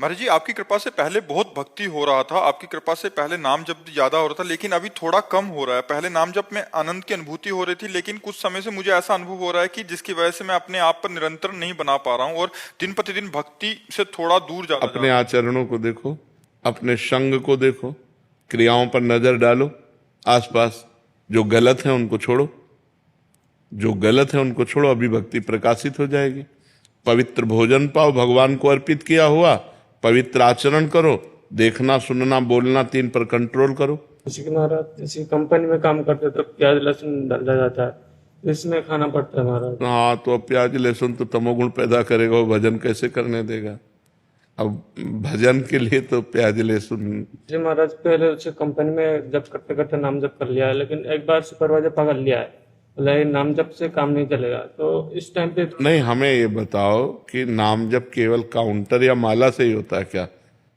महाराज जी, आपकी कृपा से पहले बहुत भक्ति हो रहा था, आपकी कृपा से पहले नाम जप ज्यादा हो रहा था, लेकिन अभी थोड़ा कम हो रहा है। पहले नाम जप में आनंद की अनुभूति हो रही थी, लेकिन कुछ समय से मुझे ऐसा अनुभव हो रहा है कि जिसकी वजह से मैं अपने आप पर निरंतर नहीं बना पा रहा हूँ और दिन प्रतिदिन भक्ति से थोड़ा दूर जा रहा अपने आचरणों को देखो, अपने संग को देखो, क्रियाओं पर नजर डालो, आसपास जो गलत है उनको छोड़ो, जो गलत है उनको छोड़ो, अभी भक्ति प्रकाशित हो जाएगी। पवित्र भोजन पाओ, भगवान को अर्पित किया हुआ, पवित्र आचरण करो, देखना सुनना बोलना 3 पर कंट्रोल करो। जैसे कि महाराज, जैसे कंपनी में काम करते तो प्याज लहसुन डाला जाता है, इसमें खाना पड़ता है महाराज। हाँ, तो अब प्याज लहसुन तो तमोगुण पैदा करेगा, वो भजन कैसे करने देगा? अब भजन के लिए तो प्याज लहसुन। जी महाराज, पहले उसे कंपनी में जब करते करते नाम जप कर लिया है, लेकिन एक बार सुपरवाइजर पकड़ लिया है, बोला नाम जप से काम नहीं चलेगा। तो इस टाइम पे नहीं, हमें ये बताओ कि नाम जप केवल काउंटर या माला से ही होता है क्या?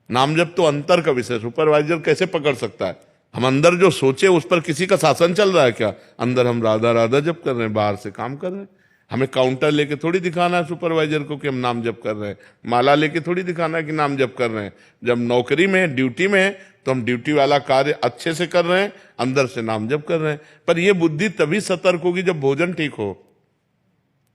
नाम जप तो अंतर का विषय, सुपरवाइजर कैसे पकड़ सकता है? हम अंदर जो सोचे उस पर किसी का शासन चल रहा है क्या? अंदर हम राधा राधा जप कर रहे हैं, बाहर से काम कर रहे हैं। हमें काउंटर लेके थोड़ी दिखाना है सुपरवाइजर को कि हम नाम जप कर रहे हैं, माला लेके थोड़ी दिखाना है कि नाम जप कर रहे हैं। जब नौकरी में ड्यूटी में है तो हम ड्यूटी वाला कार्य अच्छे से कर रहे हैं, अंदर से नाम जप कर रहे हैं। पर यह बुद्धि तभी सतर्क होगी जब भोजन ठीक हो।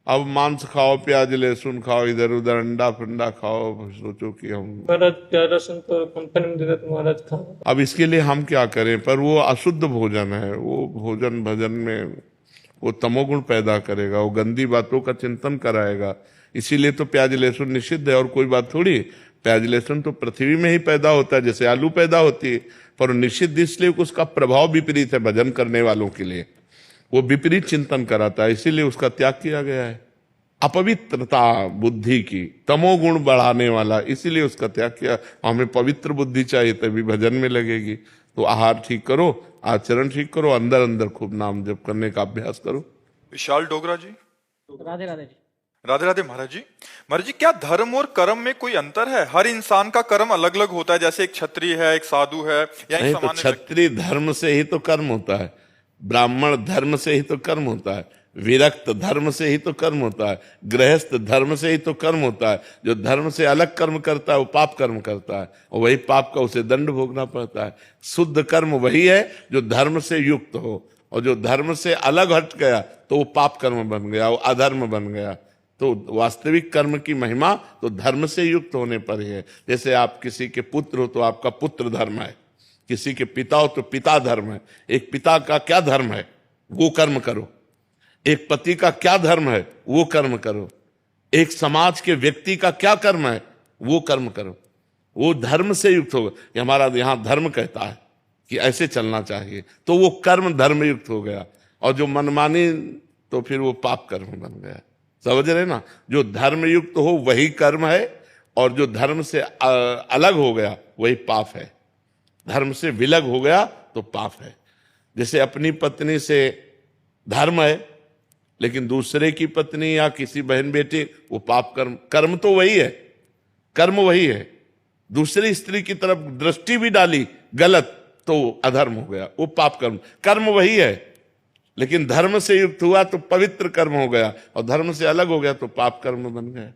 अब मांस खाओ, प्याज लहसुन खाओ, इधर उधर अंडा फंडा खाओ, सोचो कि हम महाराज प्याज लहसुन तो कंपनी में देते तो महाराज खा। अब इसके लिए हम क्या करें? पर वो अशुद्ध भोजन है, वो भोजन भजन में वो तमोगुण पैदा करेगा, वो गंदी बातों का चिंतन कराएगा। इसीलिए तो प्याज लहसुन निषिद्ध है, और कोई बात थोड़ी। प्याज लहसुन तो पृथ्वी में ही पैदा होता है, जैसे आलू पैदा होती है, पर निषिद्ध इसलिए कि उसका प्रभाव विपरीत है भजन करने वालों के लिए, वो विपरीत चिंतन कराता है, इसीलिए उसका त्याग किया गया है। अपवित्रता बुद्धि की, तमोगुण बढ़ाने वाला, इसीलिए उसका त्याग किया। हमें पवित्र बुद्धि चाहिए तभी भजन में लगेगी। तो आहार ठीक करो, आचरण ठीक करो, अंदर अंदर खूब नाम जप करने का अभ्यास करो। विशाल डोगरा जी। राधे राधे जी। राधे राधे महाराज जी। महाराज जी, क्या धर्म और कर्म में कोई अंतर है? हर इंसान का कर्म अलग अलग होता है, जैसे एक क्षत्रिय है, एक साधु है, या एक नहीं, तो सामान्य क्षत्रिय धर्म से ही तो कर्म होता है, ब्राह्मण धर्म से ही तो कर्म होता है, विरक्त धर्म से ही तो कर्म होता है, गृहस्थ धर्म से ही तो कर्म होता है। जो धर्म से अलग कर्म करता है वो पाप कर्म करता है, और वही पाप का उसे दंड भोगना पड़ता है। शुद्ध कर्म वही है जो धर्म से युक्त हो, और जो धर्म से अलग हट गया तो वो पाप कर्म बन गया, वो अधर्म बन गया। तो वास्तविक कर्म की महिमा तो धर्म से युक्त होने पर ही है। जैसे आप किसी के पुत्र हो तो आपका पुत्र धर्म है, किसी के पिता हो तो पिता धर्म है। एक पिता का क्या धर्म है, वो कर्म करो। एक पति का क्या धर्म है, वो कर्म करो। एक समाज के व्यक्ति का क्या कर्म है, वो कर्म करो। वो धर्म से युक्त होगा। ये हमारा यहाँ धर्म कहता है कि ऐसे चलना चाहिए, तो वो कर्म धर्म युक्त हो गया। और जो मनमानी, तो फिर वो पाप कर्म बन गया। समझ रहे ना? जो धर्म युक्त हो वही कर्म है, और जो धर्म से अलग हो गया वही पाप है। धर्म से विलग हो गया तो पाप है। जैसे अपनी पत्नी से धर्म है, लेकिन दूसरे की पत्नी या किसी बहन बेटी, वो पाप कर्म। कर्म तो वही है, कर्म वही है। दूसरी स्त्री की तरफ दृष्टि भी डाली गलत तो अधर्म हो गया, वो पाप कर्म। कर्म वही है, लेकिन धर्म से युक्त हुआ तो पवित्र कर्म हो गया, और धर्म से अलग हो गया तो पाप कर्म बन गया।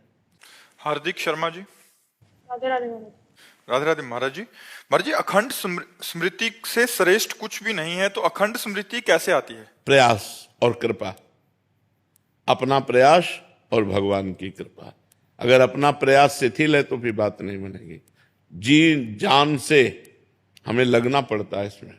हार्दिक शर्मा जी। राधे राधे महाराज। राधे राधे महाराज जी। महाराज जी, अखंड स्मृति से श्रेष्ठ कुछ भी नहीं है, तो अखंड स्मृति कैसे आती है? प्रयास और कृपा, अपना प्रयास और भगवान की कृपा। अगर अपना प्रयास शिथिल है तो फिर बात नहीं बनेगी। जी जान से हमें लगना पड़ता है इसमें,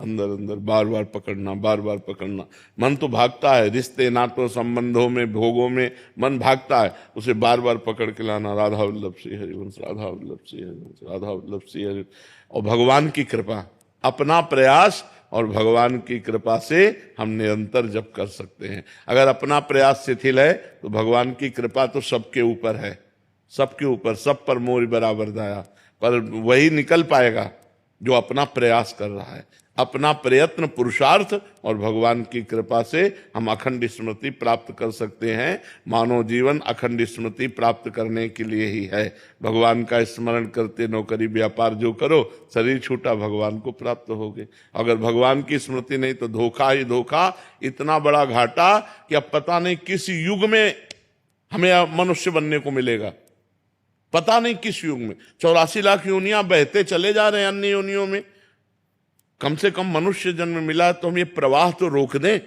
अंदर अंदर बार बार पकड़ना, बार बार पकड़ना। मन तो भागता है, रिश्ते नातों संबंधों में भोगों में मन भागता है, उसे बार बार पकड़ के लाना। राधा वल्लभ श्री हरिवंश, राधा वल्लभ श्री हरिवंश, राधा वल्लभ श्री हरिवंश। और भगवान की कृपा, अपना प्रयास और भगवान की कृपा से हम निरंतर जप कर सकते हैं। अगर अपना प्रयास शिथिल है तो भगवान की कृपा तो सबके ऊपर है, सबके ऊपर, सब पर मोर बराबर दया। पर वही निकल पाएगा जो अपना प्रयास कर रहा है, अपना प्रयत्न पुरुषार्थ, और भगवान की कृपा से हम अखंड स्मृति प्राप्त कर सकते हैं। मानव जीवन अखंड स्मृति प्राप्त करने के लिए ही है। भगवान का स्मरण करते नौकरी व्यापार जो करो, शरीर छूटा भगवान को प्राप्त होगे। अगर भगवान की स्मृति नहीं तो धोखा ही धोखा, इतना बड़ा घाटा कि अब पता नहीं किस युग में हमें मनुष्य बनने को मिलेगा। पता नहीं किस युग में 84 लाख योनियां बहते चले जा रहे हैं अन्य योनियों में। कम से कम मनुष्य जन्म मिला तो हम ये प्रवाह तो रोक दें।